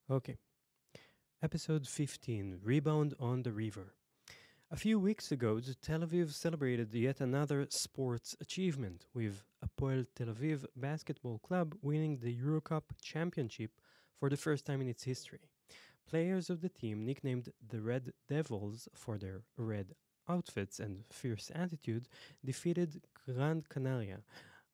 Okay. Episode 15, Rebound on the River. A few weeks ago, Tel Aviv celebrated yet another sports achievement, with Hapoel Tel Aviv Basketball Club winning the EuroCup championship for the first time in its history. Players of the team, nicknamed the Red Devils for their red outfits and fierce attitude, defeated Gran Canaria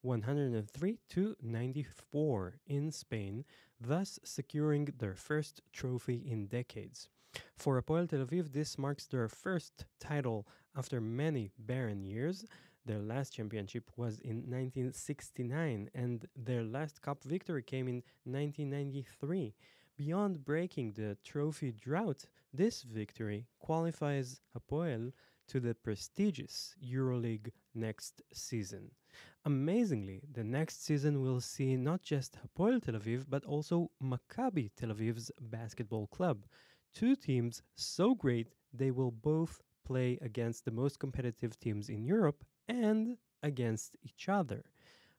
103 to 94 in Spain, thus securing their first trophy in decades. For Hapoel Tel Aviv, this marks their first title after many barren years. Their last championship was in 1969, and their last cup victory came in 1993. Beyond breaking the trophy drought, this victory qualifies Hapoel to the prestigious EuroLeague next season. Amazingly, the next season will see not just Hapoel Tel Aviv but also Maccabi Tel Aviv's basketball club, two teams so great they will both play against the most competitive teams in Europe and against each other.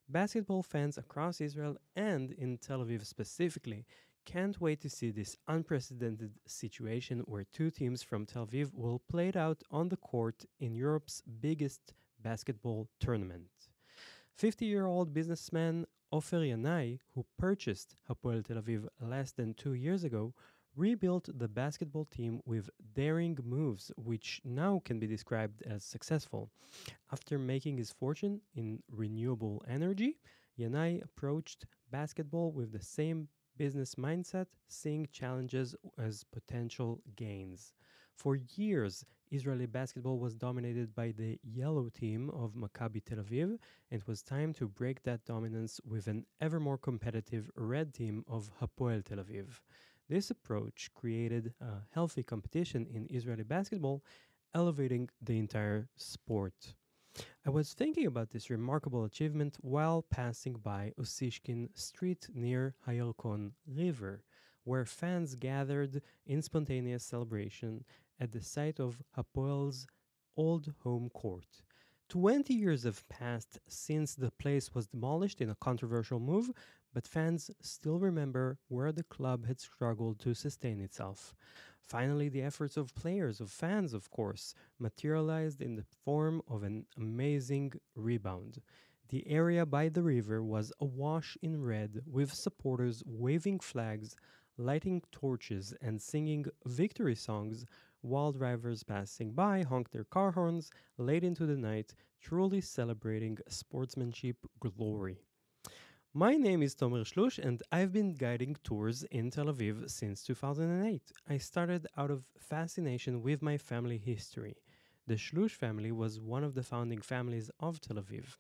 Basketball fans across Israel and in Tel Aviv specifically can't wait to see this unprecedented situation where two teams from Tel Aviv will play it out on the court in Europe's biggest basketball tournament. 50-year-old businessman Ofer Yanai, who purchased Hapoel Tel Aviv less than 2 years ago, rebuilt the basketball team with daring moves, which now can be described as successful. After making his fortune in renewable energy, Yanai approached basketball with the same business mindset, seeing challenges as potential gains. For years, Israeli basketball was dominated by the yellow team of Maccabi Tel Aviv, and it was time to break that dominance with an ever more competitive red team of Hapoel Tel Aviv. This approach created a healthy competition in Israeli basketball, elevating the entire sport. I was thinking about this remarkable achievement while passing by Osishkin Street near Hayalkon River, where fans gathered in spontaneous celebration at the site of Hapoel's old home court. 20 years have passed since the place was demolished in a controversial move, but fans still remember where the club had struggled to sustain itself. Finally, the efforts of players, of fans, of course, materialized in the form of an amazing rebound. The area by the river was awash in red, with supporters waving flags, lighting torches, and singing victory songs, while drivers passing by honked their car horns late into the night, truly celebrating sportsmanship glory. My name is Tomer Shlush, and I've been guiding tours in Tel Aviv since 2008. I started out of fascination with my family history. The Shlush family was one of the founding families of Tel Aviv.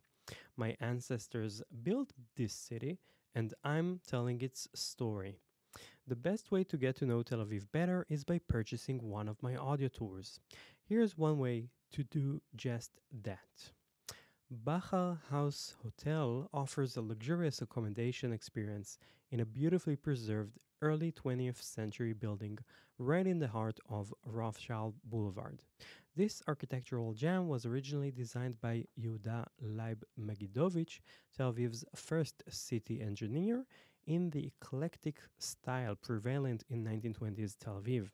My ancestors built this city, and I'm telling its story. The best way to get to know Tel Aviv better is by purchasing one of my audio tours. Here's one way to do just that. Bachar House Hotel offers a luxurious accommodation experience in a beautifully preserved early 20th century building right in the heart of Rothschild Boulevard. This architectural gem was originally designed by Yehuda Leib Magidovich, Tel Aviv's first city engineer, in the eclectic style prevalent in 1920s Tel Aviv.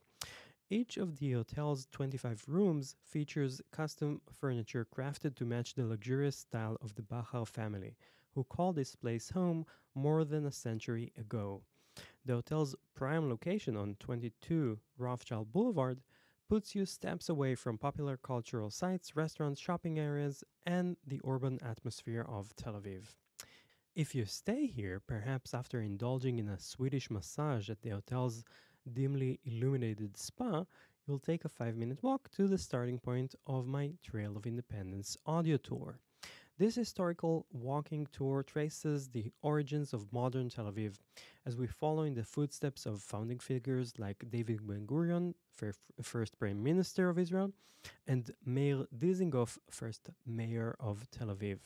Each of the hotel's 25 rooms features custom furniture crafted to match the luxurious style of the Bachar family, who called this place home more than a century ago. The hotel's prime location on 22 Rothschild Boulevard puts you steps away from popular cultural sites, restaurants, shopping areas, and the urban atmosphere of Tel Aviv. If you stay here, perhaps after indulging in a Swedish massage at the hotel's dimly illuminated spa, you'll take a 5-minute walk to the starting point of my Trail of Independence audio tour. This historical walking tour traces the origins of modern Tel Aviv as we follow in the footsteps of founding figures like David Ben-Gurion, first Prime Minister of Israel, and Meir Dizengoff, first Mayor of Tel Aviv.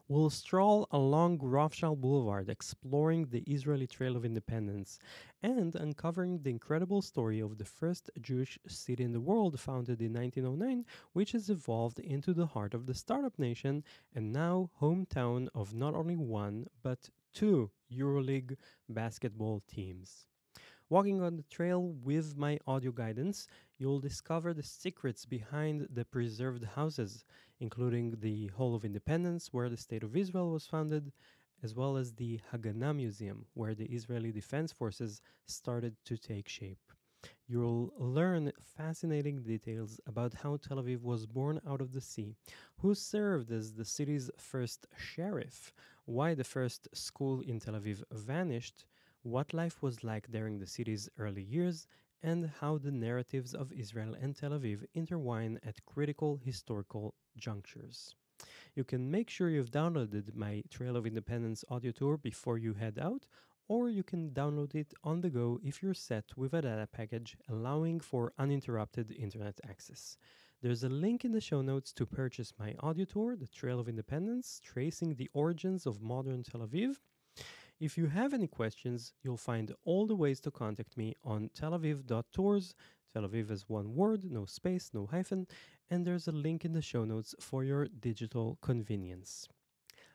We'll stroll along Rothschild Boulevard, exploring the Israeli Trail of Independence and uncovering the incredible story of the first Jewish city in the world, founded in 1909, which has evolved into the heart of the startup nation and now hometown of not only one, but two EuroLeague basketball teams. Walking on the trail with my audio guidance, you'll discover the secrets behind the preserved houses, including the Hall of Independence, where the State of Israel was founded, as well as the Haganah Museum, where the Israeli Defense Forces started to take shape. You'll learn fascinating details about how Tel Aviv was born out of the sea, who served as the city's first sheriff, why the first school in Tel Aviv vanished, what life was like during the city's early years, and how the narratives of Israel and Tel Aviv intertwine at critical historical junctures. You can make sure you've downloaded my Trail of Independence audio tour before you head out, or you can download it on the go if you're set with a data package allowing for uninterrupted internet access. There's a link in the show notes to purchase my audio tour, The Trail of Independence, tracing the origins of modern Tel Aviv. If you have any questions, you'll find all the ways to contact me on telaviv.tours. Tel Aviv is one word, no space, no hyphen, and there's a link in the show notes for your digital convenience.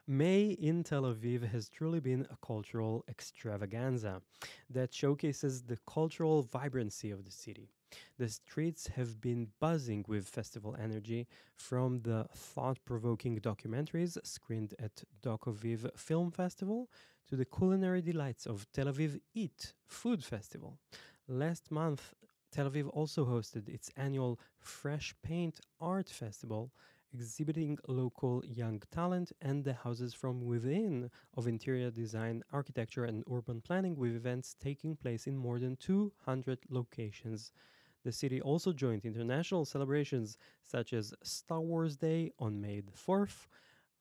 May in Tel Aviv has truly been a cultural extravaganza that showcases the cultural vibrancy of the city. The streets have been buzzing with festival energy, from the thought provoking documentaries screened at Doc Aviv Film Festival to the culinary delights of Tel Aviv Eat Food Festival. Last month, Tel Aviv also hosted its annual Fresh Paint Art Festival, exhibiting local young talent and the houses from within of interior design, architecture, and urban planning, with events taking place in more than 200 locations. The city also joined international celebrations such as Star Wars Day on May the 4th,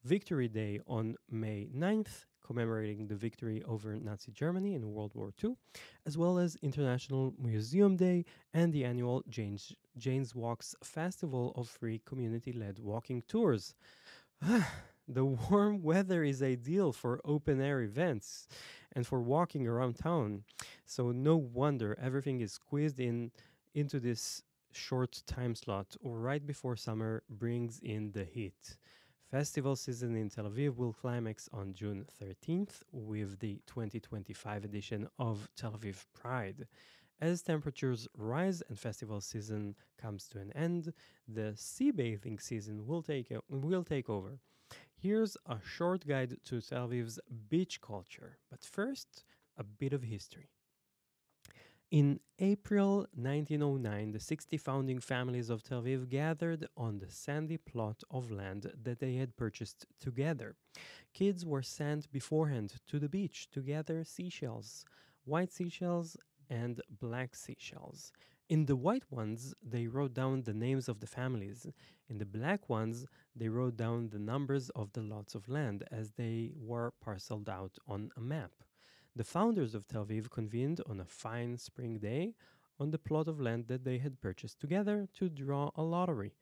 Victory Day on May 9th, commemorating the victory over Nazi Germany in World War II, as well as International Museum Day and the annual Jane's Walks Festival of free community-led walking tours. The warm weather is ideal for open-air events and for walking around town, so no wonder everything is squeezed into this short time slot right before summer brings in the heat. Festival season in Tel Aviv will climax on June 13th with the 2025 edition of Tel Aviv Pride. As temperatures rise and festival season comes to an end, the sea bathing season will take over. Here's a short guide to Tel Aviv's beach culture, but first, a bit of history. In April 1909, the 60 founding families of Tel Aviv gathered on the sandy plot of land that they had purchased together. Kids were sent beforehand to the beach to gather seashells, white seashells and black seashells. In the white ones, they wrote down the names of the families. In the black ones, they wrote down the numbers of the lots of land as they were parceled out on a map. The founders of Tel Aviv convened on a fine spring day on the plot of land that they had purchased together to draw a lottery.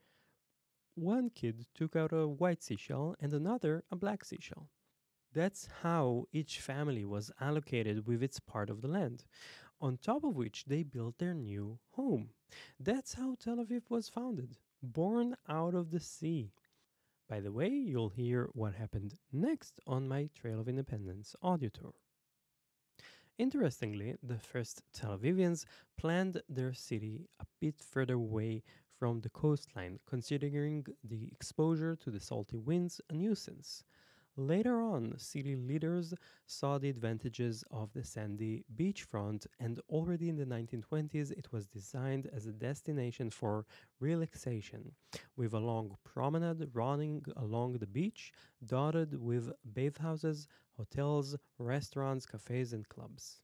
One kid took out a white seashell and another a black seashell. That's how each family was allocated with its part of the land, on top of which they built their new home. That's how Tel Aviv was founded, born out of the sea. By the way, you'll hear what happened next on my Trail of Independence audio tour. Interestingly, the first Tel Avivians planned their city a bit further away from the coastline, considering the exposure to the salty winds a nuisance. Later on, city leaders saw the advantages of the sandy beachfront, and already in the 1920s it was designed as a destination for relaxation, with a long promenade running along the beach, dotted with bathhouses, hotels, restaurants, cafes, and clubs.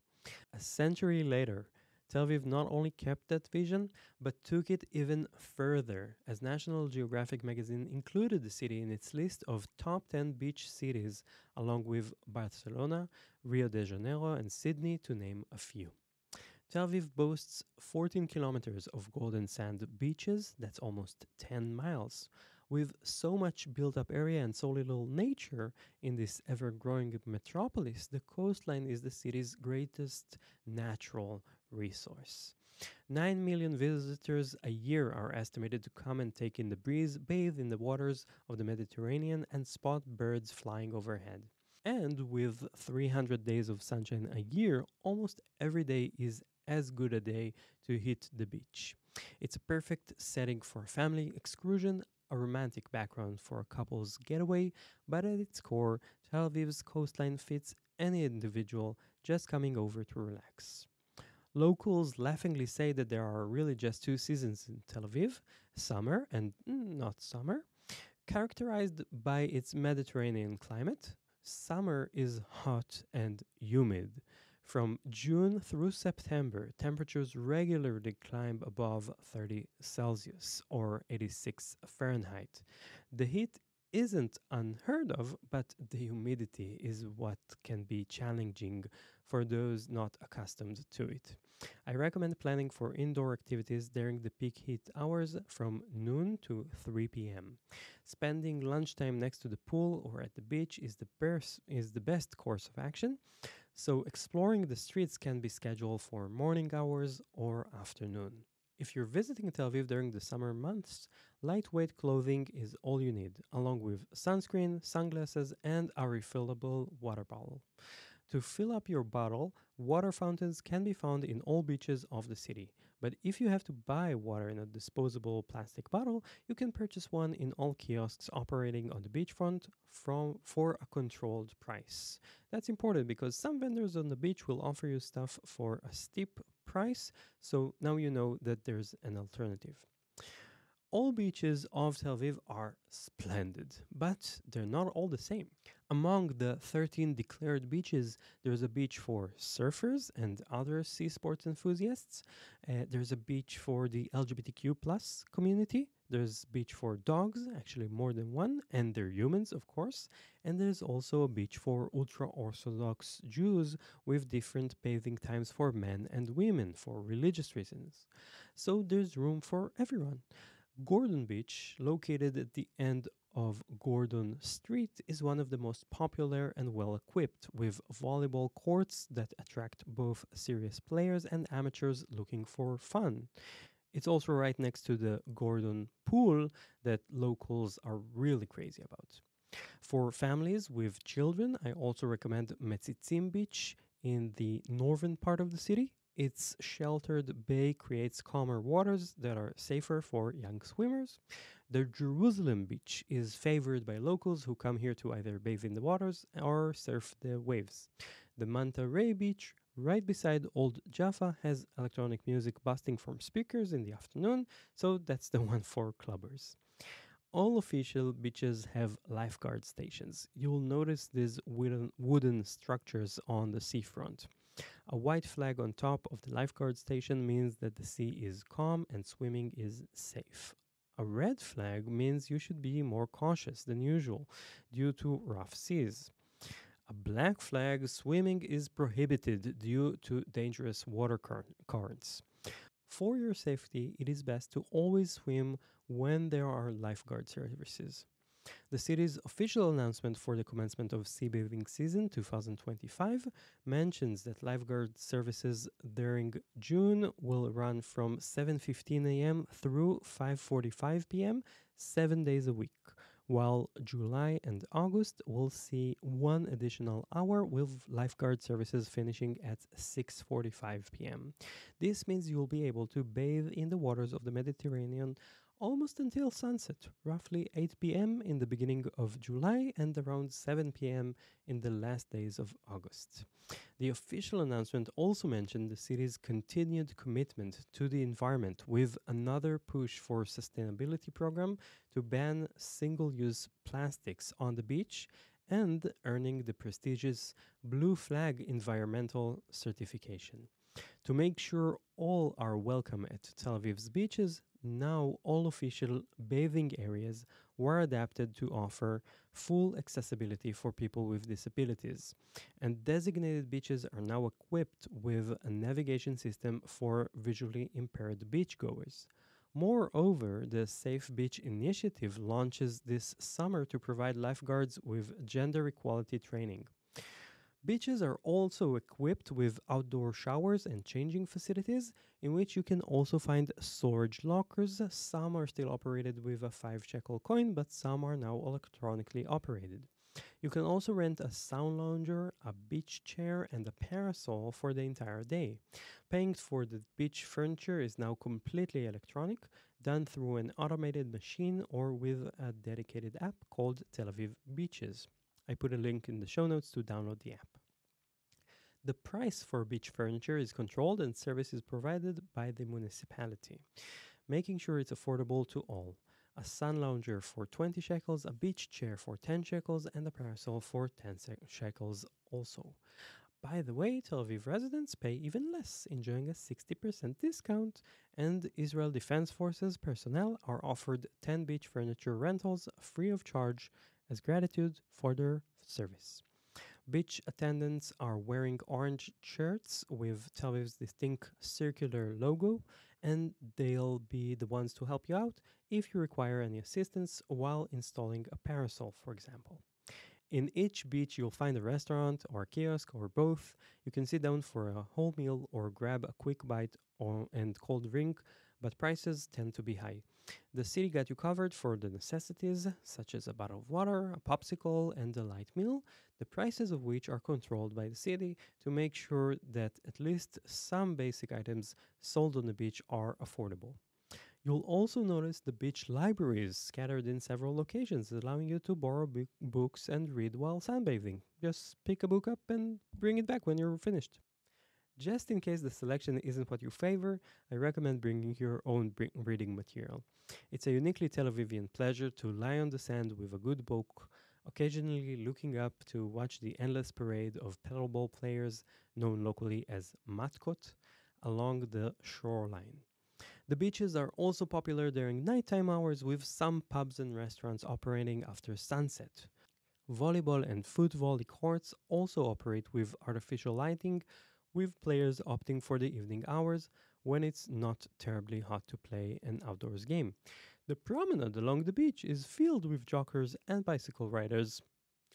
A century later, Tel Aviv not only kept that vision, but took it even further, as National Geographic magazine included the city in its list of top 10 beach cities, along with Barcelona, Rio de Janeiro, and Sydney, to name a few. Tel Aviv boasts 14 kilometers of golden sand beaches, that's almost 10 miles. With so much built up area and so little nature in this ever growing metropolis, the coastline is the city's greatest natural resource. 9 million visitors a year are estimated to come and take in the breeze, bathe in the waters of the Mediterranean, and spot birds flying overhead. And with 300 days of sunshine a year, almost every day is as good a day to hit the beach. It's a perfect setting for a family excursion, a romantic background for a couple's getaway, but at its core, Tel Aviv's coastline fits any individual just coming over to relax. Locals laughingly say that there are really just two seasons in Tel Aviv, summer and not summer, characterized by its Mediterranean climate. Summer is hot and humid. From June through September, temperatures regularly climb above 30 Celsius or 86 Fahrenheit. The heat isn't unheard of, but the humidity is what can be challenging for those not accustomed to it. I recommend planning for indoor activities during the peak heat hours from noon to 3 p.m. Spending lunchtime next to the pool or at the beach is the best course of action, so exploring the streets can be scheduled for morning hours or afternoon. If you're visiting Tel Aviv during the summer months, lightweight clothing is all you need, along with sunscreen, sunglasses, and a refillable water bottle. To fill up your bottle, water fountains can be found in all beaches of the city. But if you have to buy water in a disposable plastic bottle, you can purchase one in all kiosks operating on the beachfront for a controlled price. That's important because some vendors on the beach will offer you stuff for a steep price, so now you know that there's an alternative. All beaches of Tel Aviv are splendid, but they're not all the same. Among the 13 declared beaches, there's a beach for surfers and other sea sports enthusiasts. There's a beach for the LGBTQ plus community. There's a beach for dogs, actually more than one, and they're humans, of course. And there's also a beach for ultra-Orthodox Jews with different bathing times for men and women for religious reasons. So there's room for everyone. Gordon Beach, located at the end of Gordon Street, is one of the most popular and well equipped, with volleyball courts that attract both serious players and amateurs looking for fun. It's also right next to the Gordon Pool that locals are really crazy about. For families with children, I also recommend Metzitzim Beach in the northern part of the city. Its sheltered bay creates calmer waters that are safer for young swimmers. The Jerusalem beach is favored by locals who come here to either bathe in the waters or surf the waves. The Manta Ray beach, right beside Old Jaffa, has electronic music busting from speakers in the afternoon, so that's the one for clubbers. All official beaches have lifeguard stations. You'll notice these wooden structures on the seafront. A white flag on top of the lifeguard station means that the sea is calm and swimming is safe. A red flag means you should be more cautious than usual due to rough seas. A black flag, swimming is prohibited due to dangerous water currents. For your safety, it is best to always swim when there are lifeguard services. The city's official announcement for the commencement of sea bathing season 2025 mentions that lifeguard services during June will run from 7:15 a.m. through 5:45 p.m. 7 days a week, while July and August will see one additional hour with lifeguard services finishing at 6:45 p.m. This means you'll be able to bathe in the waters of the Mediterranean almost until sunset, roughly 8 p.m. in the beginning of July and around 7 p.m. in the last days of August. The official announcement also mentioned the city's continued commitment to the environment with another push for sustainability program to ban single-use plastics on the beach and earning the prestigious Blue Flag environmental certification. To make sure all are welcome at Tel Aviv's beaches, now all official bathing areas were adapted to offer full accessibility for people with disabilities, and designated beaches are now equipped with a navigation system for visually impaired beachgoers. Moreover, the Safe Beach Initiative launches this summer to provide lifeguards with gender equality training. Beaches are also equipped with outdoor showers and changing facilities, in which you can also find storage lockers. Some are still operated with a 5 shekel coin, but some are now electronically operated. You can also rent a sound lounger, a beach chair, and a parasol for the entire day. Paying for the beach furniture is now completely electronic, done through an automated machine or with a dedicated app called Tel Aviv Beaches. I put a link in the show notes to download the app. The price for beach furniture is controlled and service is provided by the municipality, making sure it's affordable to all. A sun lounger for 20 shekels, a beach chair for 10 shekels, and a parasol for 10 shekels also. By the way, Tel Aviv residents pay even less, enjoying a 60% discount, and Israel Defense Forces personnel are offered 10 beach furniture rentals free of charge as gratitude for their service. Beach attendants are wearing orange shirts with Tel Aviv's distinct circular logo, and they'll be the ones to help you out if you require any assistance while installing a parasol, for example. In each beach, you'll find a restaurant or a kiosk or both. You can sit down for a whole meal or grab a quick bite and cold drink, but prices tend to be high. The city got you covered for the necessities, such as a bottle of water, a popsicle, and a light meal, the prices of which are controlled by the city to make sure that at least some basic items sold on the beach are affordable. You'll also notice the beach libraries scattered in several locations, allowing you to borrow books and read while sunbathing. Just pick a book up and bring it back when you're finished. Just in case the selection isn't what you favor, I recommend bringing your own reading material. It's a uniquely Tel Avivian pleasure to lie on the sand with a good book, occasionally looking up to watch the endless parade of paddleball players, known locally as matkot, along the shoreline. The beaches are also popular during nighttime hours, with some pubs and restaurants operating after sunset. Volleyball and foot volley courts also operate with artificial lighting, with players opting for the evening hours when it's not terribly hot to play an outdoors game. The promenade along the beach is filled with joggers and bicycle riders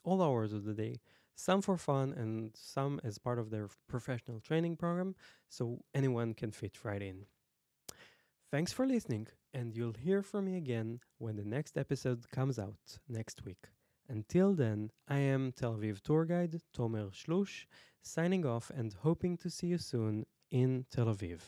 all hours of the day, some for fun and some as part of their professional training program, so anyone can fit right in. Thanks for listening, and you'll hear from me again when the next episode comes out next week. Until then, I am Tel Aviv tour guide Tomer Shlush, signing off and hoping to see you soon in Tel Aviv.